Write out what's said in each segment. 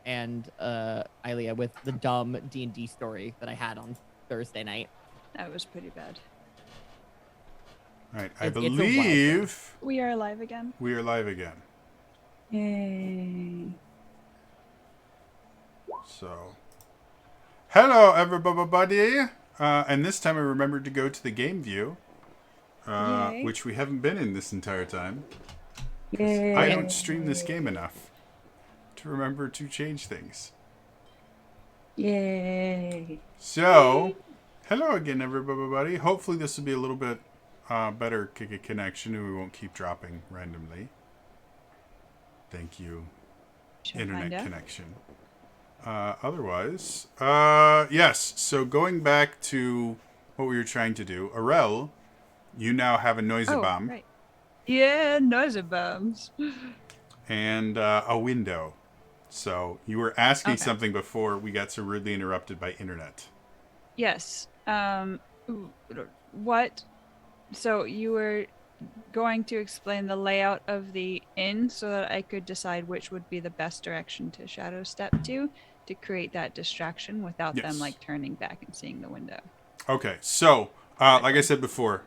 and Ilea with the dumb D&D story that I had on Thursday night. That was pretty bad. All right, I It's a wild believe We are live again. we are live again. Yay. So, hello everybody. And this time I remembered to go to the game view, Yay. which we haven't been in this entire time. Yay. I don't stream this game enough to remember to change things. Yay. So, hello again, everybody. Hopefully, this will be a little bit better connection, and we won't keep dropping randomly. Thank you, internet connection. Otherwise, yes. So going back to what we were trying to do, Arel, you now have a noise bomb. Right. Yeah, noise bombs. And a window. So you were asking something before we got so rudely interrupted by internet. Yes. What? So you were going to explain the layout of the inn so that I could decide which would be the best direction to shadow step to create that distraction without them like turning back and seeing the window. Okay, so like I said before,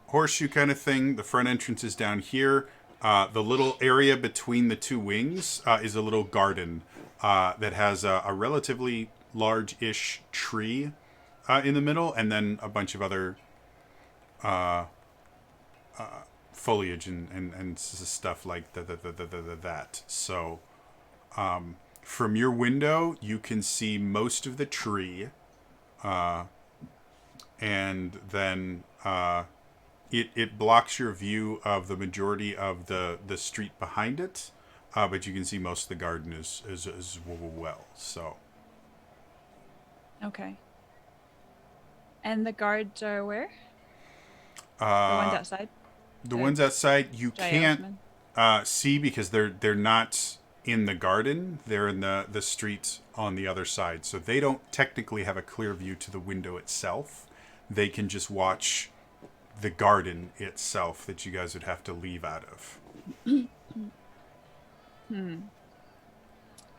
horseshoe kind of thing. The front entrance is down here. The little area between the two wings is a little garden that has a relatively large-ish tree in the middle, and then a bunch of other foliage and stuff like that. So from your window, you can see most of the tree, and then it blocks your view of the majority of the street behind it, but you can see most of the garden as well. So okay. And the guards are where? The ones outside. The ones outside you can't see because they're not in the garden. They're in the street on the other side, so they don't technically have a clear view to the window itself. They can just watch the garden itself that you guys would have to leave out of.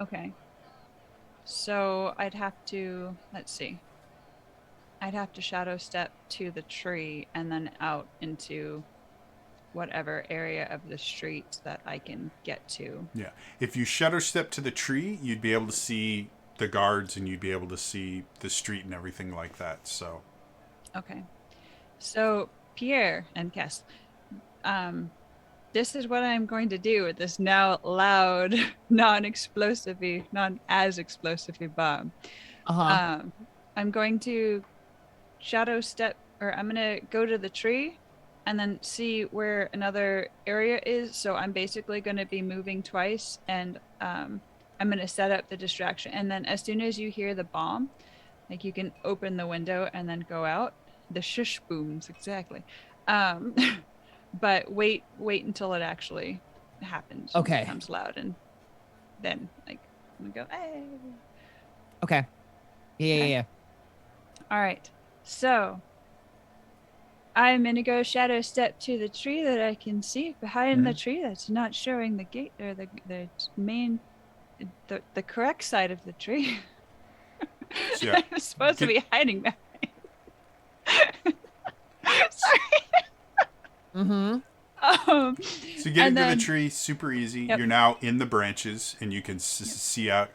Okay. So I'd have to, let's see. I'd have to shadow step to the tree and then out into whatever area of the street that I can get to. Yeah. If you shadow step to the tree, you'd be able to see the guards and you'd be able to see the street and everything like that. So. Okay. So Pierre and Kess, this is what I'm going to do with this now loud, non-as explosive bomb. I'm going to shadow step, or I'm going to go to the tree and then see where another area is. So I'm basically going to be moving twice, and I'm going to set up the distraction. And then as soon as you hear the bomb, like you can open the window and then go out. The shush booms, exactly. But wait until it actually happens. Okay. It becomes loud, and then like I'm gonna go, hey. Okay. Yeah. All right. So I'm gonna go shadow step to the tree that I can see behind the tree that's not showing the gate or the main the correct side of the tree. Yeah. I'm supposed to be hiding behind. Sorry. So getting to the tree, super easy. Yep. You're now in the branches, and you can see out.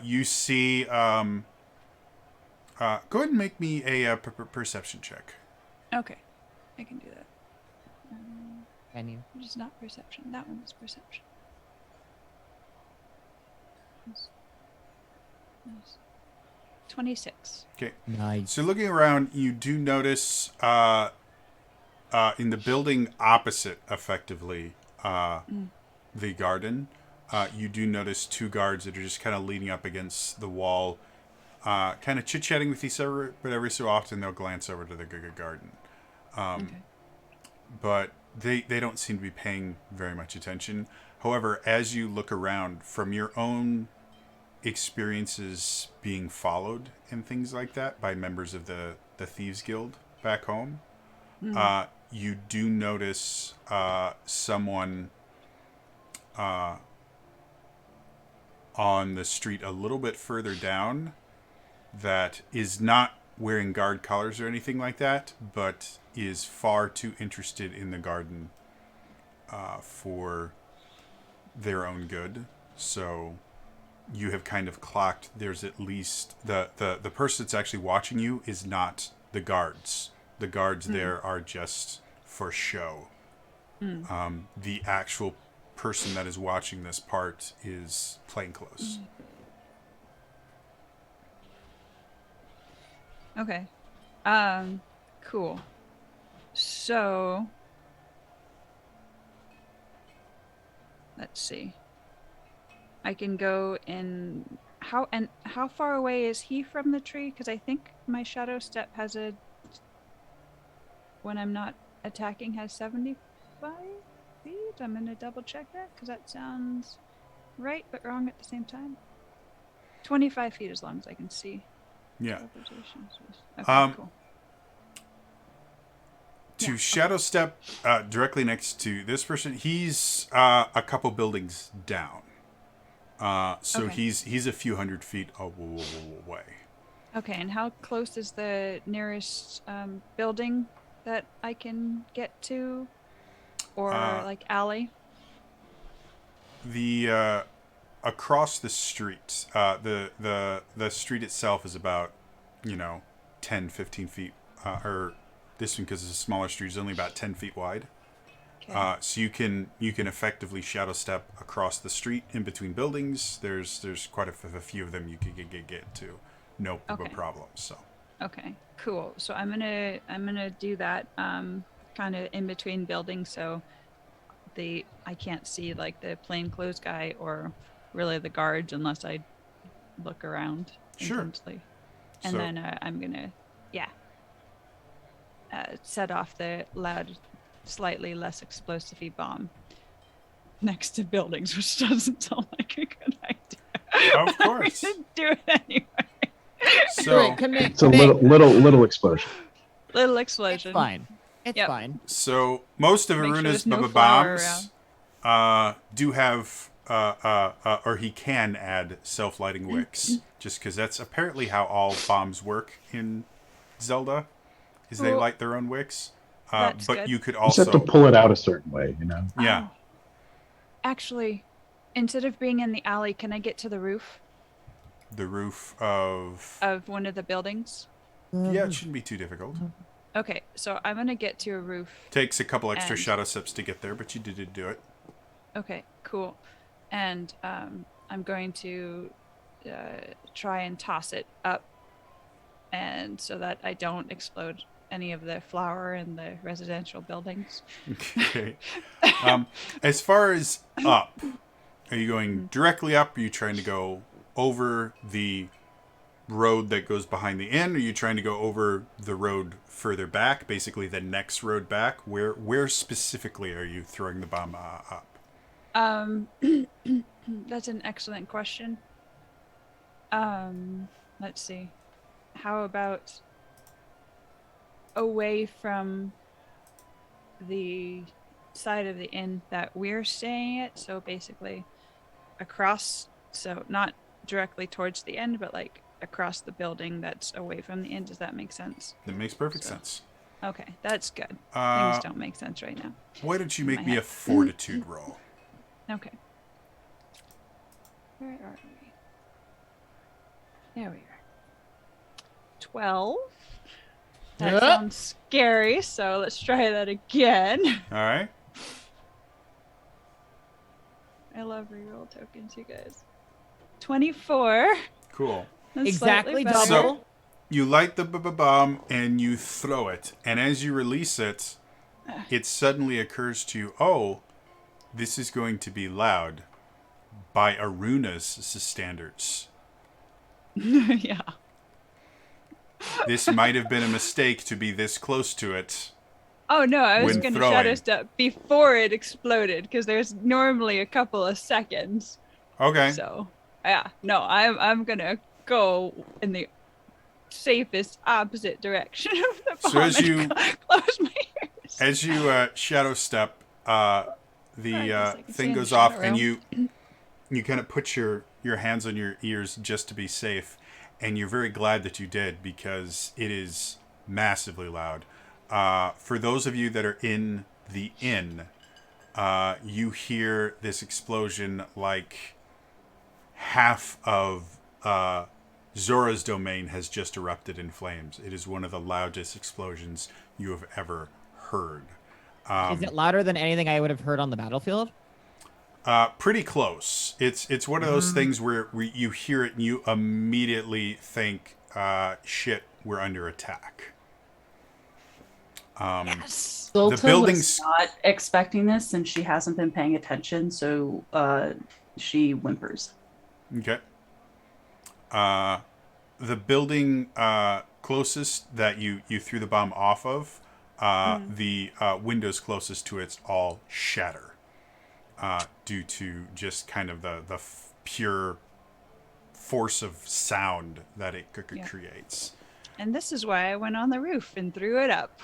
You see. Go ahead and make me a perception check. Okay, I can do that. Can you? Which is not perception. That one is perception. Nice. 26. Okay. Nice. So looking around, you do notice in the building opposite, effectively, the garden, you do notice two guards that are just kind of leaning up against the wall, kind of chit-chatting with each other, but every so often they'll glance over to the garden. But they don't seem to be paying very much attention. However, as you look around, from your own experiences being followed and things like that by members of the Thieves Guild back home, you do notice someone on the street a little bit further down that is not wearing guard collars or anything like that, but is far too interested in the garden for their own good. So you have kind of clocked there's at least the person that's actually watching you is not the guards. The guards there are just for show. The actual person that is watching this part is plainclothes. Okay. Cool. So let's see. I can go in how far away is he from the tree? Because I think my shadow step has when I'm not attacking has 75 feet. I'm gonna double check that because that sounds right but wrong at the same time. 25 feet as long as I can see. Yeah. Okay, cool. To shadow step directly next to this person, he's a couple buildings down. So Okay. he's a few hundred feet away. Okay, and how close is the nearest building that I can get to, or like alley? The across the street, the street itself is about 10, 15 feet, or this one because it's a smaller street is only about 10 feet wide. Okay. So you can effectively shadow step across the street in between buildings. There's quite a few of them you could get to, no Okay. problem. So Okay, cool. So I'm gonna do that kind of in between buildings, so I can't see like the plainclothes guy or really the guards unless I look around Sure. intensely. And So- then I'm gonna set off the loud, slightly less explosive-y bomb next to buildings, which doesn't sound like a good idea. Of course. I'm gonna do it anyway. So Wait, commit. It's a little explosion. Little It's explosion. fine. It's Yep. fine. So most of Make sure Aruna's there's no Bubba flour bombs do have, or he can add self-lighting wicks, just because that's apparently how all bombs work in Zelda, is they Cool. light their own wicks. That's But good. you could You just have to also, pull it out a certain way, you know. yeah, Oh. Actually, instead of being in the alley, can I get to the roof the roof of, of one of the buildings? yeah, it shouldn't be too difficult. Okay, so I'm gonna get to a roof. Takes a couple extra And- shadow steps to get there, but you did do it. Okay, cool. And I'm going to try and toss it up, and so that I don't explode any of the flower in the residential buildings. Okay. As far as up, are you going directly up? Are you trying to go over the road that goes behind the inn? Are you trying to go over the road further back, basically the next road back? Where specifically are you throwing the bomb up? That's an excellent question. Let's see. How about away from the side of the inn that we're staying at? So basically across, so not directly towards the end, but like across the building that's away from the inn. Does that make sense? That makes perfect So- sense. Okay, that's good. Uh, Things don't make sense right now. why don't you make my me a head. fortitude roll? Okay. Where are we? There we are. 12. That Yep. sounds scary, so let's try that again. All right. I love reroll tokens, you guys. 24. Cool. That's Exactly slightly better. double. So you light the bomb and you throw it, and as you release it, it suddenly occurs to you, oh, this is going to be loud by Aruna's standards. Yeah. This might have been a mistake to be this close to it. Oh no, I was When going to throwing. shadow step before it exploded because there's normally a couple of seconds. Okay. So, yeah, no, I'm gonna go in the safest opposite direction of the bomb So as and you- close my ears. As you shadow step, I the guess I can stay thing in the goes off, shadow and realm. you kind of put your your hands on your ears just to be safe, and you're very glad that you did because it is massively loud. For those of you that are in the inn, you hear this explosion like half of Zora's domain has just erupted in flames. It is one of the loudest explosions you have ever heard. Is it louder than anything I would have heard on the battlefield? Pretty close. It's one of those things where you hear it and you immediately think, shit, we're under attack. Yes. The Zolta buildings- was not expecting this, and she hasn't been paying attention, so she whimpers. Okay. The building closest that you threw the bomb off of, the windows closest to it's all shatter. Due to just kind of the pure force of sound that it creates. And this is why I went on the roof and threw it up.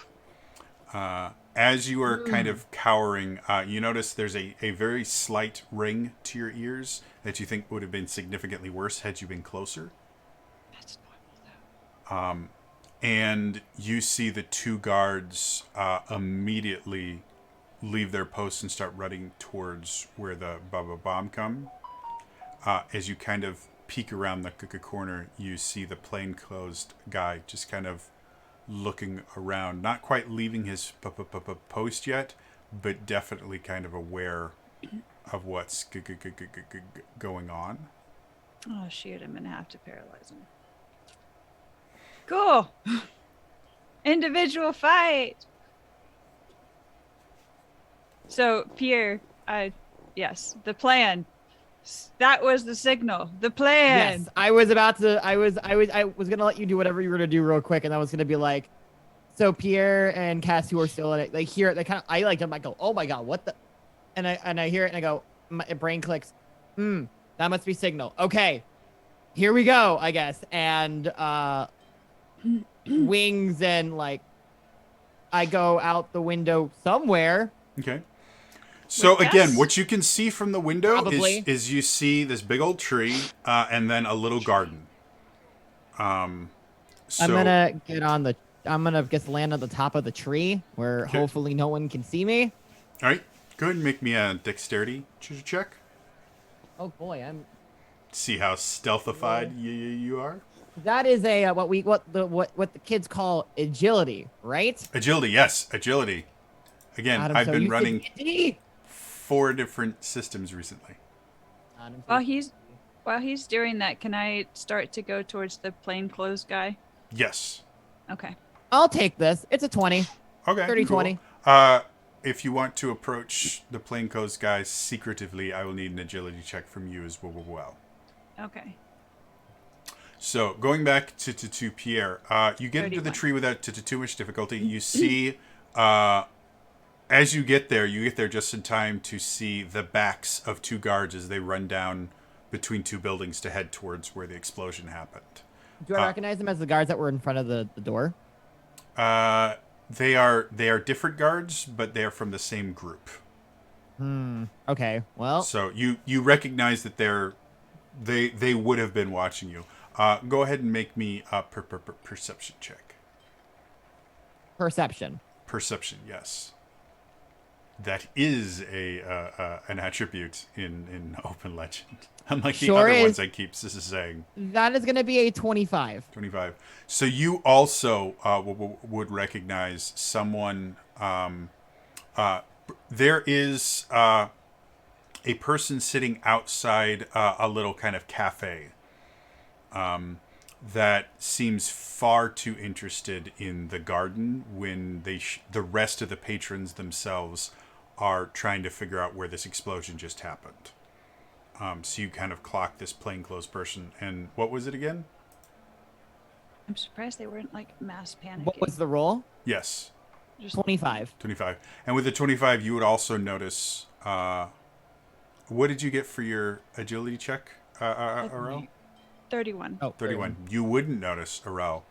As you are kind of cowering, you notice there's a very slight ring to your ears that you think would have been significantly worse had you been closer. That's normal though. And you see the two guards immediately leave their posts and start running towards where the bomb come. As you kind of peek around the corner, you see the plainclothes guy just kind of looking around, not quite leaving his post yet, but definitely kind of aware of what's going on. Oh shoot, I'm gonna have to paralyze him. Cool. Individual fight. So Pierre, yes, the plan. That was the signal. The plan. Yes, I was gonna let you do whatever you were gonna do real quick, and I was gonna be like, so Pierre and Cass, who are still in it, they hear it. They kind of, I like them. I go, oh my god, what the? And I hear it, and I go, my brain clicks. That must be signal. Okay, here we go, I guess. And wings and like, I go out the window somewhere. Okay. So With again, Cass? what you can see from the window Probably. is you see this big old tree and then a little garden. So I'm gonna guess land on the top of the tree where Okay. hopefully no one can see me. all right, go ahead and make me a dexterity check. Oh boy, See how stealthified you are. that is a what the kids call agility, right? Agility, yes, agility. Again, Adam, I've so been you running said D&D? 4 different systems recently. Adam, so- While he's doing that, can I start to go towards the plainclothes guy? Yes. Okay. I'll take this. It's a 20. Okay. 30, cool. 20. If you want to approach the plainclothes guys secretively, I will need an agility check from you as well. Okay. So going back to Pierre, you get into the 31. tree without too much difficulty. You see, as you get there just in time to see the backs of 2 guards as they run down between 2 buildings to head towards where the explosion happened. Do I recognize them as the guards that were in front of the door? They are different guards, but they are from the same group. Okay. Well, So you recognize that they would have been watching you. Go ahead and make me a perception check. perception. Perception, yes. That is an attribute in Open Legend. Unlike the Sure other is. ones I keep saying. That is going to be a 25. 25. So you also would recognize someone. There is a person sitting outside a little kind of cafe that seems far too interested in the garden when the rest of the patrons themselves are trying to figure out where this explosion just happened. So you kind of clock this plainclothes person. And what was it again? I'm surprised they weren't like mass panicking. What was the roll? Yes, Just 25. 25. And with the 25, you would also notice... what did you get for your agility check, Arel? 31. Oh, 31. You wouldn't notice Arel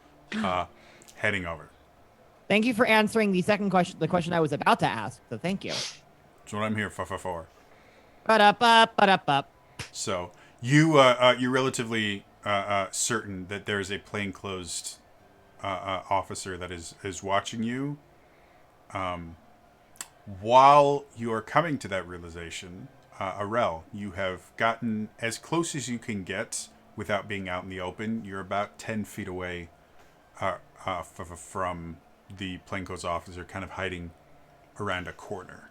heading over. Thank you for answering the second question, the question I was about to ask. So thank you. That's what I'm here for. Ba-da-ba, ba-da-ba. So You're relatively certain that there is a plainclothes officer that is watching you. While you are coming to that realization, Arel, you have gotten as close as you can get without being out in the open. You're about 10 feet away from the plainclothes officer, kind of hiding around a corner.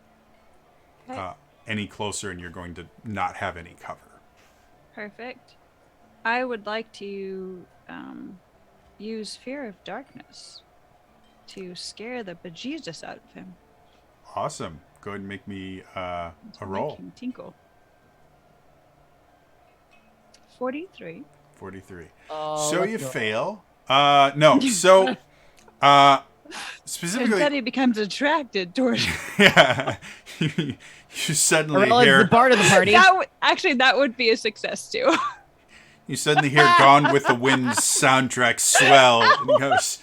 Okay. Any closer and you're going to not have any cover. Perfect. I would like to use Fear of Darkness to scare the bejesus out of him. Awesome. Go ahead and make me a To roll. make him tinkle. 43. 43. Oh, So let's you go. fail. No. So specifically, Confetti becomes attracted towards. yeah, you suddenly Arella is hear the bard of the party. Actually, that would be a success too. you suddenly hear "Gone with the Wind" soundtrack swell, and he goes,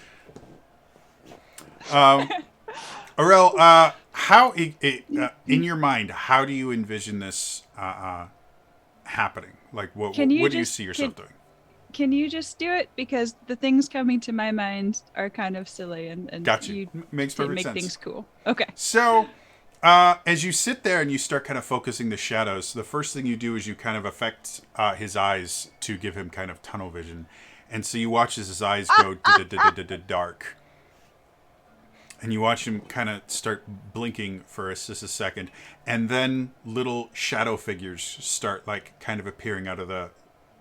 Arel, how in your mind, how do you envision this happening? Like, what Can do you you just- see yourself doing? Can you just do it? Because the things coming to my mind are kind of silly, and Gotcha. you Makes to perfect make sense. things cool. Okay. So, as you sit there and you start kind of focusing the shadows, the first thing you do is you kind of affect his eyes to give him kind of tunnel vision. And so you watch as his eyes go dark. And you watch him kind of start blinking for just a second. And then little shadow figures start like kind of appearing out of the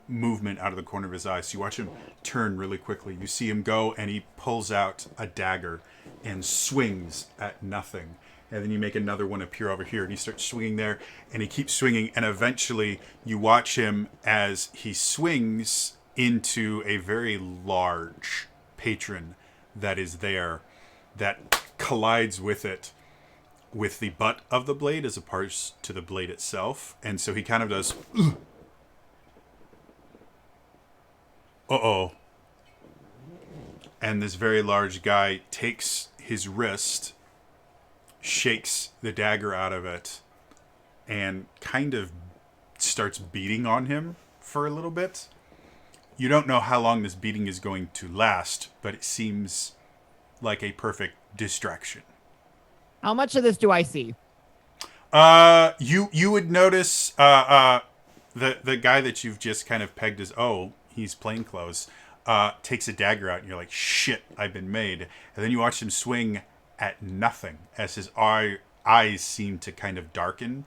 movement out of the corner of his eye. So you watch him turn really quickly. You see him go and he pulls out a dagger and swings at nothing. And then you make another one appear over here and he starts swinging there and he keeps swinging. And eventually you watch him as he swings into a very large patron that is there that collides with it with the butt of the blade as opposed to the blade itself. And so he kind of does uh-oh. And this very large guy takes his wrist, shakes the dagger out of it, and kind of starts beating on him for a little bit. You don't know how long this beating is going to last, but it seems like a perfect distraction. How much of this do I see? You would notice the guy that you've just kind of pegged as he's plainclothes, takes a dagger out and you're like, shit, I've been made. And then you watch him swing at nothing as his eyes seem to kind of darken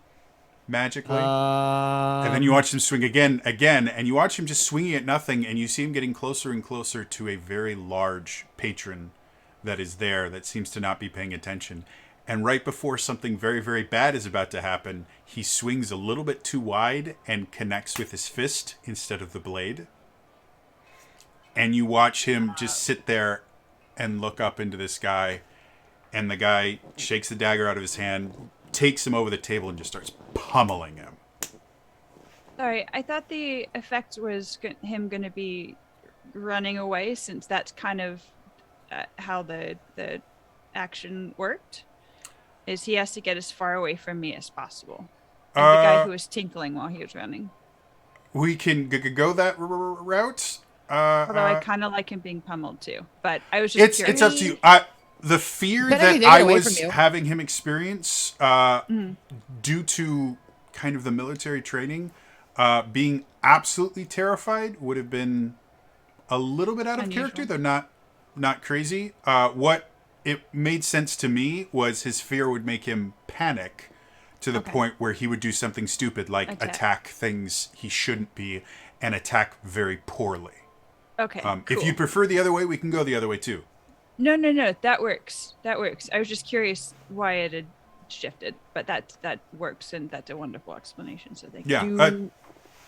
magically. And then you watch him swing again, and you watch him just swinging at nothing, and you see him getting closer and closer to a very large patron that is there that seems to not be paying attention. And right before something very, very bad is about to happen, he swings a little bit too wide and connects with his fist instead of the blade. And you watch him just sit there and look up into the sky, and the guy shakes the dagger out of his hand, takes him over the table, and just starts pummeling him. Sorry, I thought the effect was him going to be running away, since that's kind of how the action worked. Is he has to get as far away from me as possible. And the guy who was tinkling while he was running. We can go that route. Although I kind of like him being pummeled too. But I was just curious. It's up to you. The fear Better that be I away was from you. having him experience due to kind of the military training, being absolutely terrified would have been a little bit out of Unusual. character, though not crazy. What it made sense to me was his fear would make him panic to the point where he would do something stupid like attack things he shouldn't be and attack very poorly. Okay. If cool. you prefer the other way, we can go the other way too. No, that works. That works. I was just curious why it had shifted, but that works, and that's a wonderful explanation. So thank Yeah, you.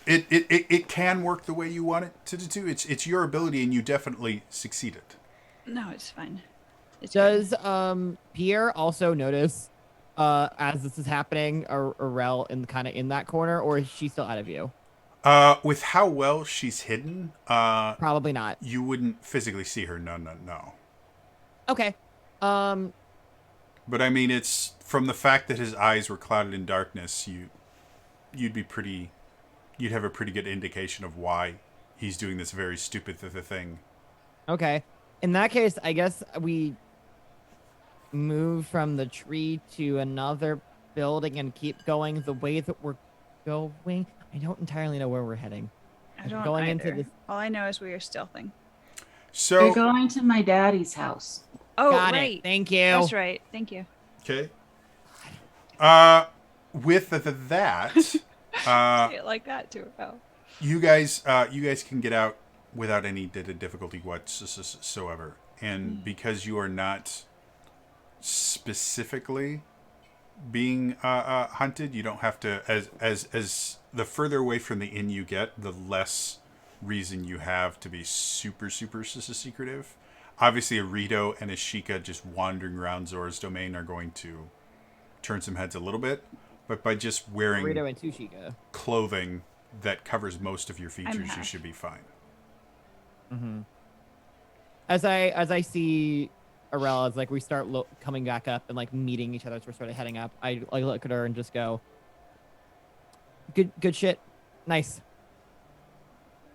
it can work the way you want it to do. It's your ability, and you definitely succeeded. No, it's fine. It's good. Does Pierre also notice as this is happening, Arel in that corner, or is she still out of view? With how well she's hidden, Probably not. you wouldn't physically see her. No. Okay. But I mean, it's from the fact that his eyes were clouded in darkness. You'd be pretty you'd have a pretty good indication of why he's doing this very stupid thing. Okay. In that case, I guess we move from the tree to another building and keep going the way that we're going. I don't entirely know where we're heading. I don't going either. into this. All I know is we are stealthing. So You're going to my daddy's house. Oh, Got right. it. Thank you. That's right. Thank you. okay. With that, Say it like that too. Oh. you guys can get out without any difficulty whatsoever, and because you are not specifically being hunted, you don't have to. As the further away from the inn you get, the less reason you have to be super secretive. Obviously, a Rito and a Sheikah just wandering around Zora's domain are going to turn some heads a little bit, but by just wearing Rito and Tushika. clothing that covers most of your features, you half. should be fine. Mm-hmm. As I see Arella, as like we start coming back up and like meeting each other as we're sort of heading up, I look at her and just go, "Good shit, nice.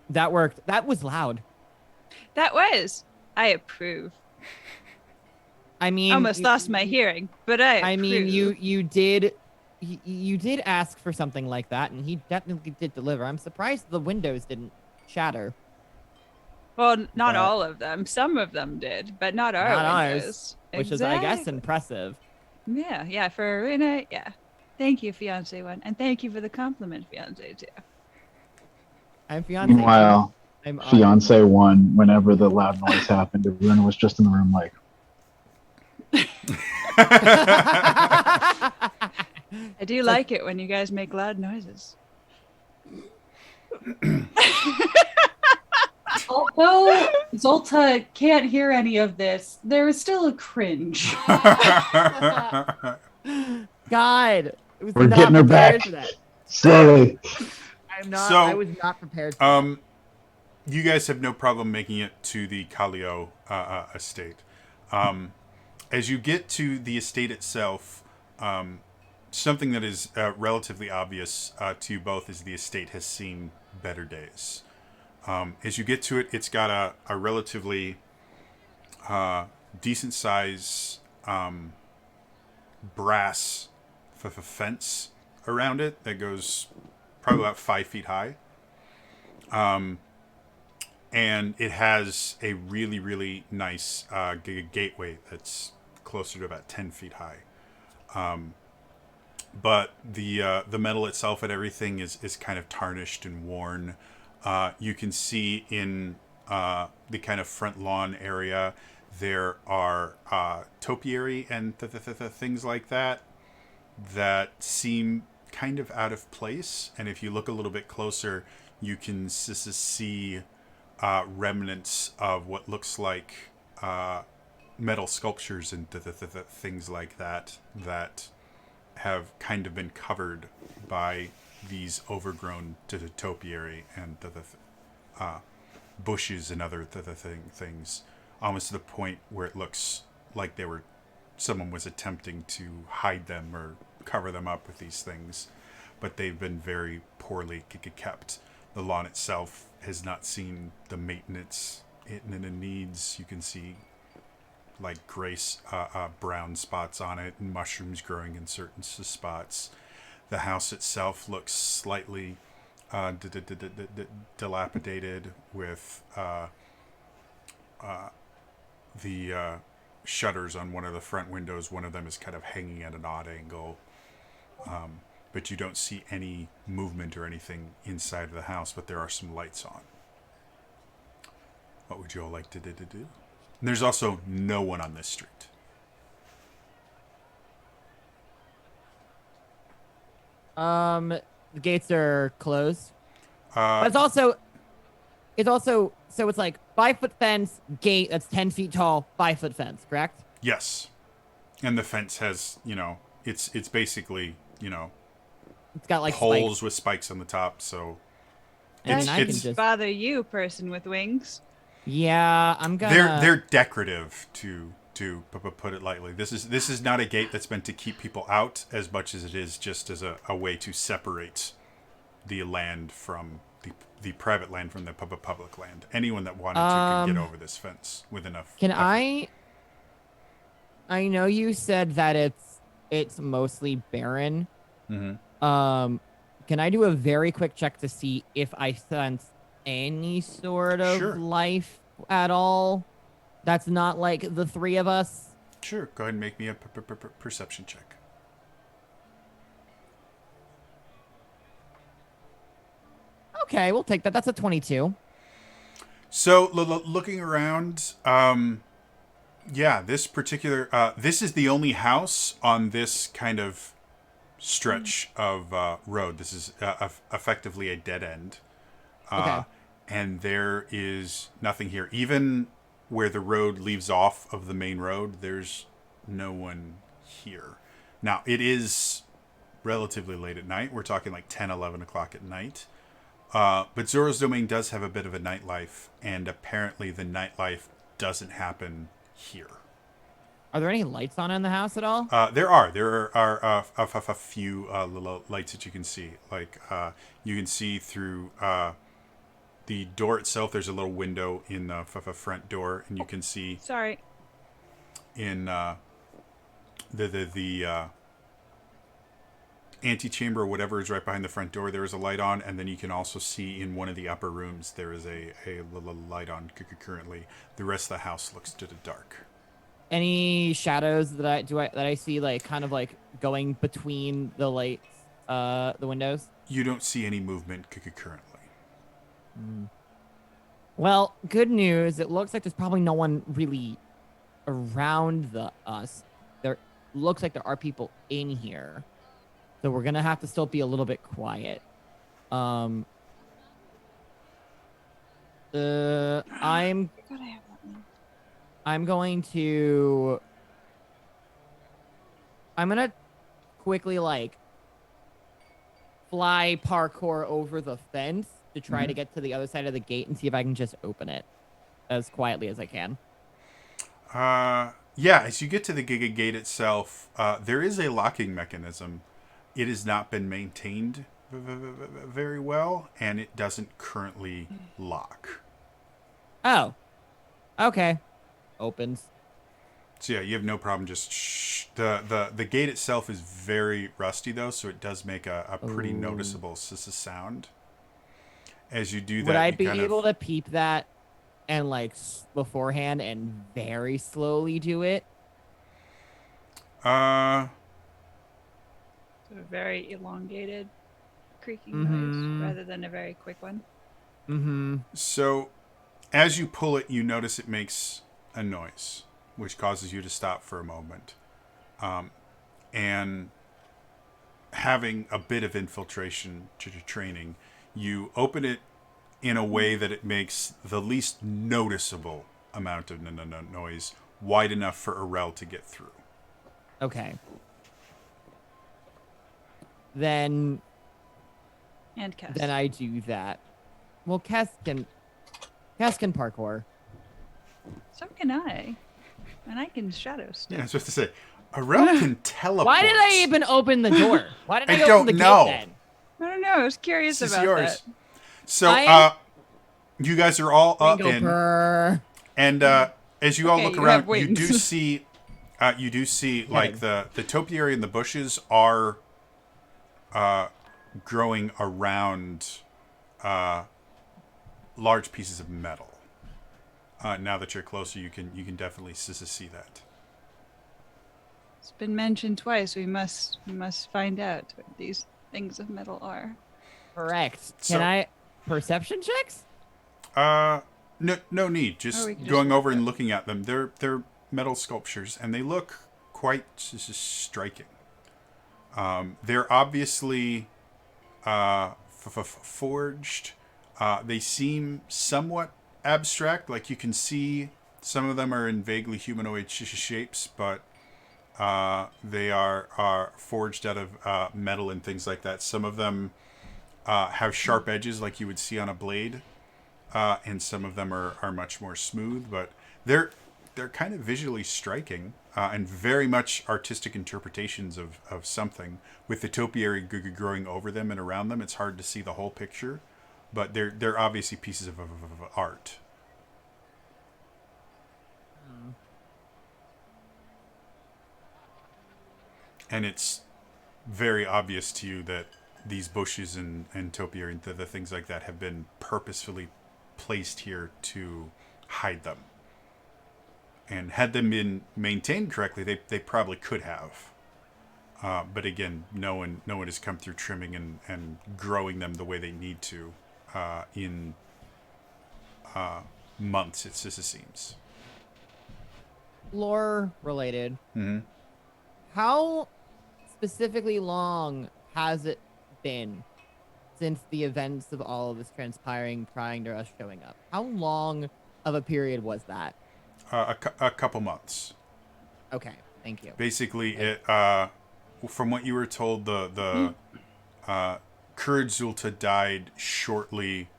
That worked. That was loud. That was. I approve. I mean, Almost lost my hearing, but I mean, approve. you did ask for something like that, and he definitely did deliver. I'm surprised the windows didn't shatter. Well, not but- all of them. Some of them did, but not our Not ours, windows. which is, I guess, Exactly. impressive. Yeah, for Arena, yeah. Thank you, fiance one, and thank you for the compliment, fiance two. I'm fiance. Meanwhile, I'm fiance one, whenever the loud noise happened, Aruna was just in the room like, I do like it when you guys make loud noises. Although Zolta can't hear any of this, there is still a cringe. God, it was We're not getting her prepared back. for that. slowly. I'm not. So, I was not prepared. For You guys have no problem making it to the Kalio estate. As you get to the estate itself, something that is relatively obvious to you both is the estate has seen better days. As you get to it, it's got a relatively decent size brass fence around it that goes probably about 5 feet high. And it has a really, really nice gateway that's closer to about 10 feet high. But the metal itself and everything is kind of tarnished and worn. You can see in the kind of front lawn area, there are topiary and things like that seem kind of out of place. And if you look a little bit closer, you can see remnants of what looks like metal sculptures and things like that have kind of been covered by these overgrown topiary and bushes and other things, almost to the point where it looks like someone was attempting to hide them or cover them up with these things, but they've been very poorly kept. The lawn itself has not seen the maintenance it needs. You can see like gray, brown spots on it and mushrooms growing in certain spots. The house itself looks slightly dilapidated with the shutters on one of the front windows. One of them is kind of hanging at an odd angle. But you don't see any movement or anything inside of the house, but there are some lights on. What would you all like to do? And there's also no one on this street. the gates are closed. But Uh, it's also so it's like 5-foot fence, gate that's 10 feet tall, 5-foot fence, correct? yes. And the fence has, it's basically, It's got like poles spikes. with spikes on the top, so I mean, I can it's just Bother you, person with wings. yeah, I'm gonna. they're decorative to put it lightly. This is not a gate that's meant to keep people out as much as it is just as a way to separate the land from the private land from the public land. Anyone that wanted to could get over this fence with enough. Can effort. I know you said that it's mostly barren. Mm-hmm. Can I do a very quick check to see if I sense any sort of Sure. life at all? That's not like the three of us. Sure. Go ahead and make me a perception check. Okay, we'll take that. That's a 22. So looking around, yeah, this particular this is the only house on this kind of stretch of road. This is effectively a dead end. Okay. And there is nothing here. Even where the road leaves off of the main road, there's no one here. Now, it is relatively late at night. We're talking like 10, 11 o'clock at night. But Zora's Domain does have a bit of a nightlife, and apparently the nightlife doesn't happen here. Are there any lights on in the house at all? There are a few little lights that you can see. Like you can see through the door itself. There's a little window in the front door, and you can see Sorry. in the antechamber or whatever is right behind the front door. There is a light on, and then you can also see in one of the upper rooms there is a little light on currently. The rest of the house looks to the dark. Any shadows that I see like kind of like going between the lights, the windows? You don't see any movement currently. Well, good news. It looks like there's probably no one really around us. There looks like there are people in here. So we're going to have to still be a little bit quiet. I'm God, I have that one. I'm gonna quickly like fly parkour over the fence to try to get to the other side of the gate and see if I can just open it as quietly as I can. Yeah, as you get to the Giga Gate itself, there is a locking mechanism. It has not been maintained very well, and it doesn't currently lock. Oh, okay. Opens. So yeah, you have no problem just the gate itself is very rusty though, so it does make a pretty noticeable sound. As you do that, Would I you be kind able of, to peep that and like beforehand and very slowly do it? So a very elongated creaking Mhm. noise rather than a very quick one. Mm-hmm. So as you pull it, you notice it makes a noise, which causes you to stop for a moment. And having a bit of infiltration training, you open it in a way that it makes the least noticeable amount of noise wide enough for Arel to get through. Okay. Then And I do that. Well, Cass can parkour. So can I. And I can shadow step. Yeah, I was supposed to say, Arel can teleport. Why did I even open the door? Why did I, I open don't the know. gate then? I don't know. I was curious This is about yours. that. So, you guys are all up Ringo in, purr. and as you all Okay, look you around, have wings. you do see like the topiary and the bushes are growing around large pieces of metal. Now that you're closer, you can definitely see that. It's been mentioned twice. We must find out what these things of metal are. Correct. So- Can I perception checks? No need. Just we can just going walk over and up. looking at them. They're metal sculptures, and they look quite striking. They're obviously forged. They seem somewhat abstract. Like you can see some of them are in vaguely humanoid shapes, but they are forged out of metal and things like that. Some of them have sharp edges like you would see on a blade, and some of them are much more smooth, but they're kind of visually striking. and very much artistic interpretations of something. With the topiary growing over them and around them, it's hard to see the whole picture, but they're obviously pieces of art. And it's very obvious to you that these bushes and topiary and the things like that have been purposefully placed here to hide them. And had them been maintained correctly, they probably could have. But again, no one has come through trimming and growing them the way they need to in months, it seems. Lore related. Mm-hmm. How specifically long has it been since the events of all of this transpiring prior to us showing up? How long of a period was that? A couple months. Okay, thank you. Basically, it from what you were told, the Courage Zulta died shortly,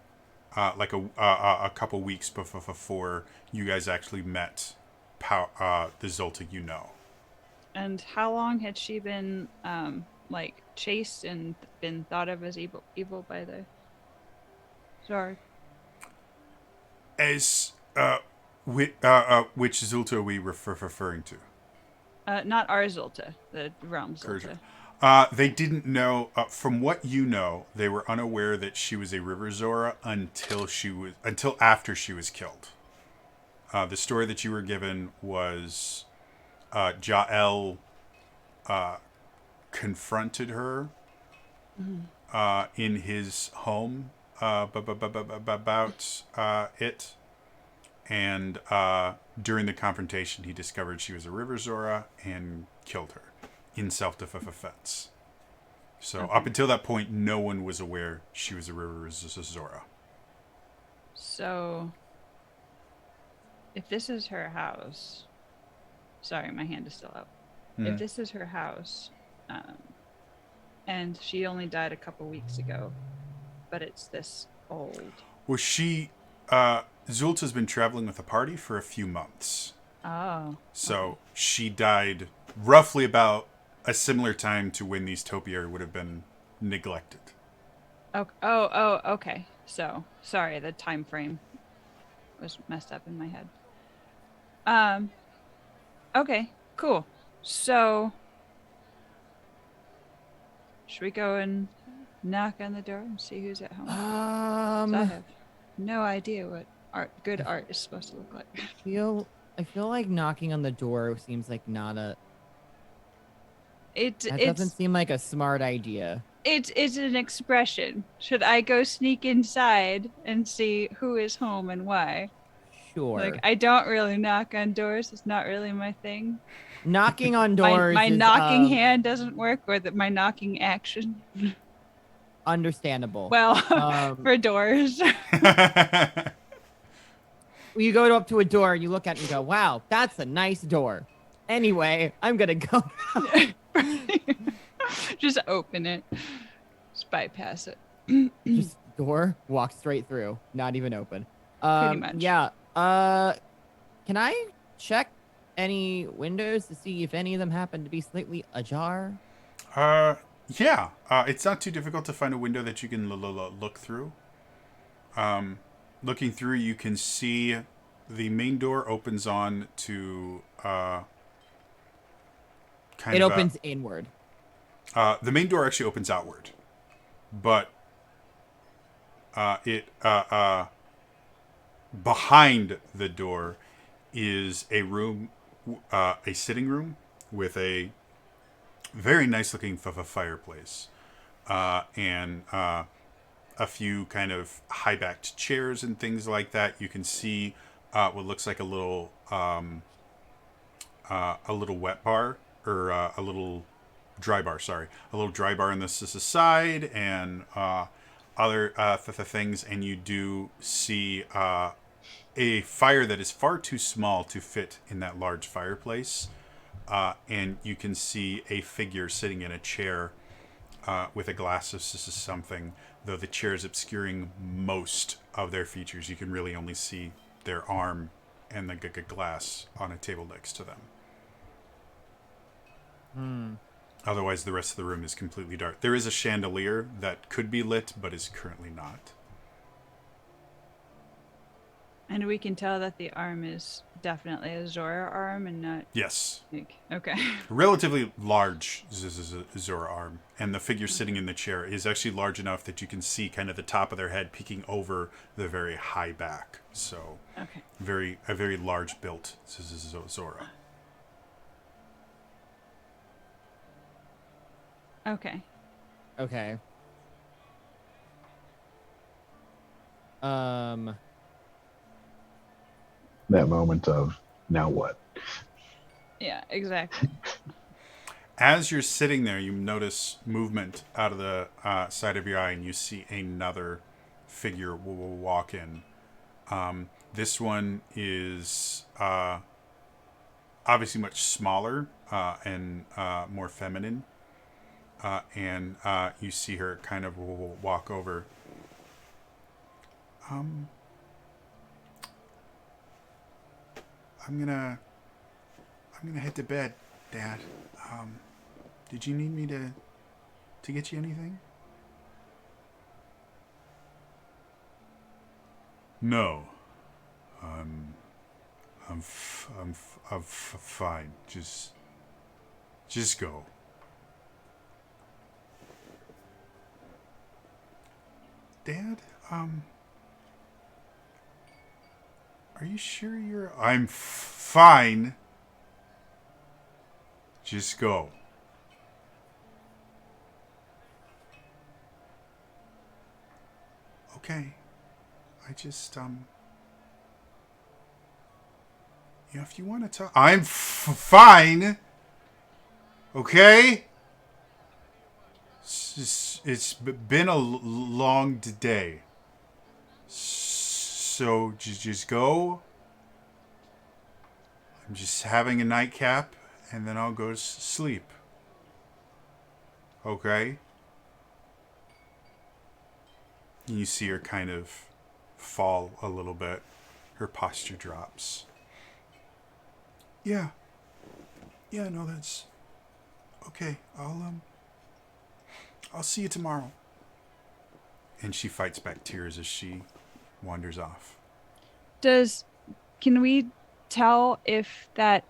like a couple weeks before you guys actually met the Zulta you know. And how long had she been like chased and been thought of as evil by the Zord? As which Zulta are we referring to? Not our Zulta, the realm Zulta. They didn't know. From what you know, they were unaware that she was a River Zora until after she was killed. The story that you were given was Jael confronted her in his home about it. And during the confrontation, he discovered she was a River Zora and killed her in self-defense. So up until that point, no one was aware she was a River Zora. So, if this is her house... Sorry, my hand is still up. Mm-hmm. If this is her house, and she only died a couple weeks ago, but it's this old... Well, Zulta's been traveling with a party for a few months. Oh. So she died roughly about a similar time to when these topiary would have been neglected. Oh, okay. So, sorry, the time frame was messed up in my head. Okay, cool. So, should we go and knock on the door and see who's at home? 'Cause I have no idea what good art is supposed to look like. I feel like knocking on the door seems like not a. That doesn't It's seem like a smart idea. it's an expression. Should I go sneak inside and see who is home and why? Sure. Like, I don't really knock on doors. It's not really my thing. Knocking on doors. My is, knocking hand doesn't work, or my knocking action. Understandable. Well, for doors. You go up to a door and you look at it and go, "Wow, that's a nice door." Anyway, I'm gonna go. Just open it. Just bypass it. Just door, walk straight through, not even open. Pretty much. Yeah. Can I check any windows to see if any of them happen to be slightly ajar? Yeah. It's not too difficult to find a window that you can look through. Looking through, you can see the main door opens on to It opens inward. The main door actually opens outward, but behind the door is a room, a sitting room with a very nice looking fireplace, and a few kind of high backed chairs and things like that. You can see what looks like a little wet bar, or a little dry bar. Sorry, a little dry bar on this side, and other things. And you do see a fire that is far too small to fit in that large fireplace. And you can see a figure sitting in a chair with a glass of something, though the chair is obscuring most of their features. You can really only see their arm and the glass on a table next to them. Otherwise, the rest of the room is completely dark. There is a chandelier that could be lit, but is currently not. And we can tell that the arm is definitely a Zora arm and not Yes. like okay. Relatively large Zora arm. And the figure sitting in the chair is actually large enough that you can see kind of the top of their head peeking over the very high back. So, Okay. a very large built Zora. Okay. Okay. That moment of now what? Yeah, exactly. As you're sitting there, you notice movement out of the side of your eye, and you see another figure will walk in. This one is obviously much smaller and more feminine. And you see her kind of will walk over. I'm gonna head to bed, Dad. Did you need me to get you anything? No. I'm fine. Just go. Dad, are you sure you're... I'm fine. Just go. Okay. I just, if you want to talk... I'm fine. Okay? It's been a long day. So just go. I'm just having a nightcap, and then I'll go to sleep. Okay? And you see her kind of fall a little bit. Her posture drops. Yeah. Yeah, no, that's... Okay, I'll see you tomorrow. And she fights back tears as she wanders off. Can we tell if that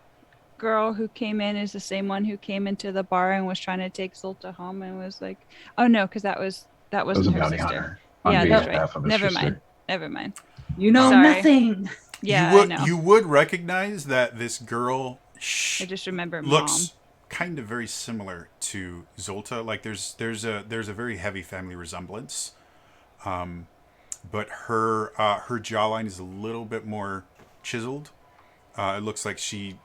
girl who came in is the same one who came into the bar and was trying to take Zolta home and was like, oh no, because that wasn't That was a her bounty sister. hunter. On Yeah, that's behalf right. of his Never sister. mind. Never mind. You know Sorry. nothing. Yeah, I know. You would recognize that this girl I just remember looks mom. kind of very similar to Zolta. Like there's a very heavy family resemblance. But her jawline is a little bit more chiseled. It looks like she,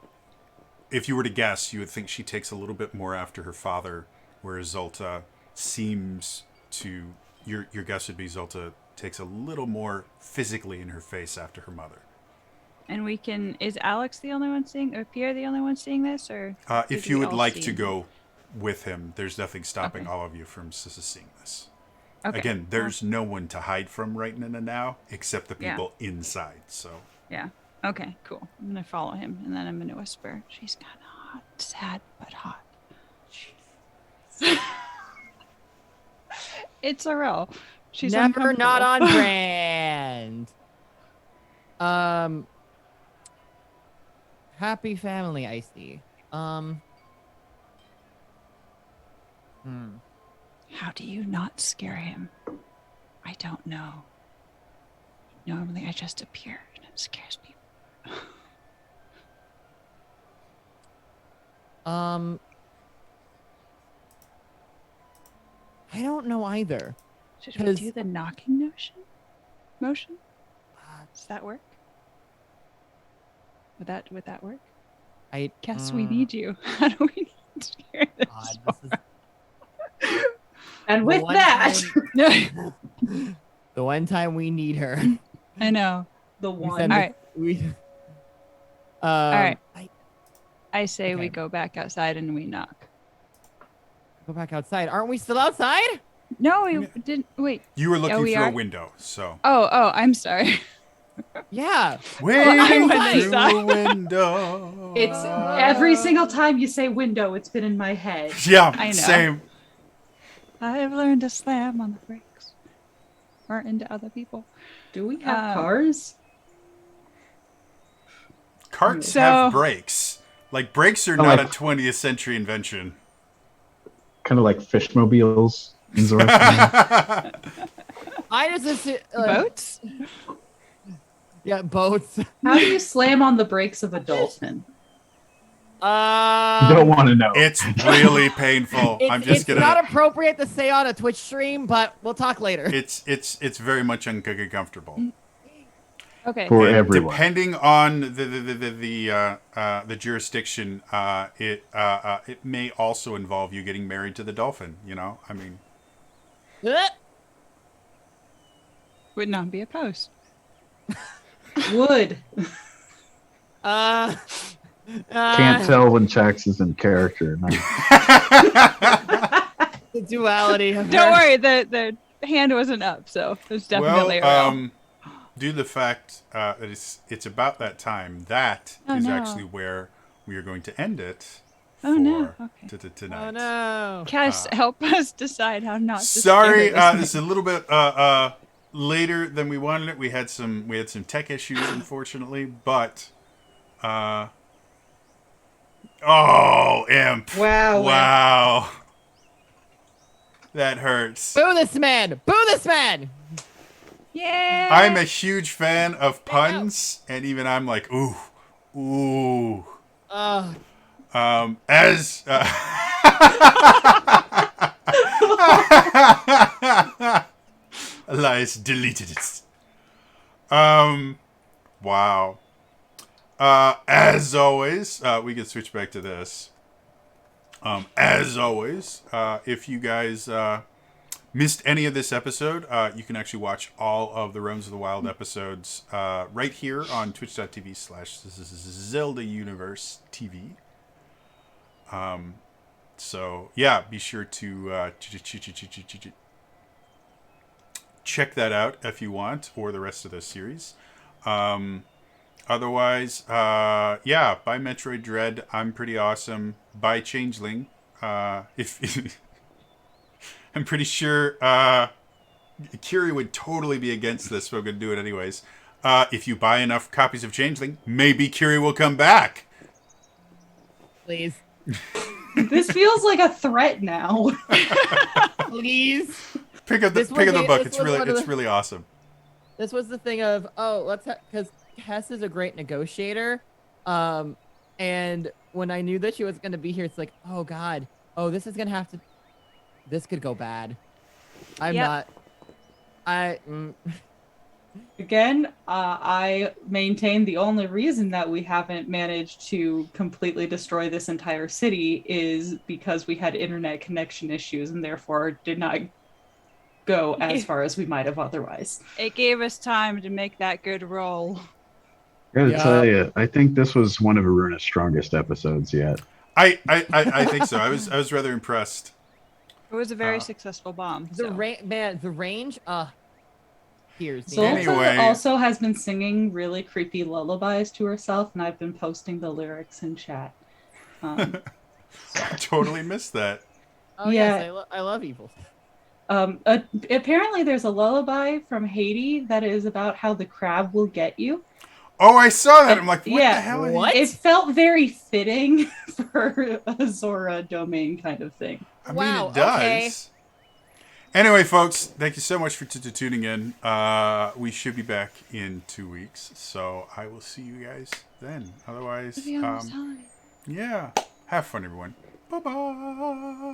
if you were to guess, you would think she takes a little bit more after her father, whereas Zolta seems to, your guess would be Zolta takes a little more physically in her face after her mother. And is Alex the only one seeing, or Pierre the only one seeing this, or? If did you we would all like see? to go with him, there's nothing stopping Okay. all of you from seeing this. Okay. Again, there's no one to hide from right now except the Yeah. people inside. So Yeah. Okay, cool. I'm gonna follow him, and then I'm gonna whisper, she's kind of hot. Sad, but hot. It's a row. She's Never not on uncomfortable. brand. Happy family, I see. How do you not scare him? I don't know. Normally I just appear and it scares people. I don't know either. Should we 'Cause- do the knocking motion? Does that work? Would that work? Cass, we need you. How do we scare this? God, this is And the with one that, time- the one time we need her. I know. the We one. send All the- right. we- All right. I I say we Okay. go back outside and we knock. go back outside. Aren't we still outside? No, we didn't. Wait. you were looking we through are? a window. So Oh, I'm sorry. Yeah. waiting went through inside. a window. It's every single time you say window, it's been in my head. Yeah, I know. same. I've learned to slam on the brakes. Or into other people. Do we have cars? Carts So- have brakes. Like, brakes are I not like- a 20th century invention. Kind of like fishmobiles in Zora. I just assume, Boats? Yeah, boats. How do you slam on the brakes of a dolphin? Don't want to know. It's really painful. I'm just it's gonna. not appropriate to say on a Twitch stream, but we'll talk later. It's very much uncomfortable. Okay. For And everyone. depending on the jurisdiction, it may also involve you getting married to the dolphin. You know, I mean, Would not be opposed. Wood. Can't tell when Chax is in character. No. The duality. Of Don't her. worry, the hand wasn't up, so it's definitely real. due to the fact that it's about that time, that is no. actually where we are going to end it. Oh, no. for Okay. tonight. Oh no. Cass, help us decide how not to Sorry, scare this is a little bit later than we wanted it. We had some tech issues, unfortunately, but oh, imp! Wow. Wow, that hurts. Boo this man! Boo this man! Yeah. I'm a huge fan of puns, and even I'm like, ooh, ooh. As Elias deleted it. Wow. As always, we can switch back to this. As always, if you guys missed any of this episode, you can actually watch all of the Realms of the Wild episodes right here on twitch.tv/Zelda Universe TV. So yeah, be sure to check that out if you want, or the rest of the series. Otherwise, yeah, buy Metroid Dread. I'm pretty awesome. Buy Changeling. If I'm pretty sure Kiri would totally be against this, but I'm gonna do it anyways. If you buy enough copies of Changeling, maybe Kiri will come back. Please. This feels like a threat now. Please. Pick up the This was book. this It's was really one of the- really awesome. This was the thing of, because Hess is a great negotiator. And when I knew that she was going to be here, it's like, oh God, this is going to have to, this could go bad. Yep. Again, I maintain the only reason that we haven't managed to completely destroy this entire city is because we had internet connection issues and therefore did not go as far as we might have otherwise. It gave us time to make that good roll. I gotta Yeah. tell you, I think this was one of Aruna's strongest episodes yet. I think so. I was rather impressed. It was a very successful bomb. The so. the range, here's me. Zolta Anyway. also has been singing really creepy lullabies to herself, and I've been posting the lyrics in chat. I totally missed that. Oh yes, Yeah. I love evil. Apparently, there's a lullaby from Haiti that is about how the crab will get you. Oh, I saw that. I'm like, what Yeah. the hell? Is What? It felt very fitting for a Zora domain kind of thing. I Wow, mean, it does. okay. Anyway, folks, thank you so much for tuning in. We should be back in 2 weeks, so I will see you guys then. Otherwise, It'll be almost time. yeah, have fun, everyone. Bye bye.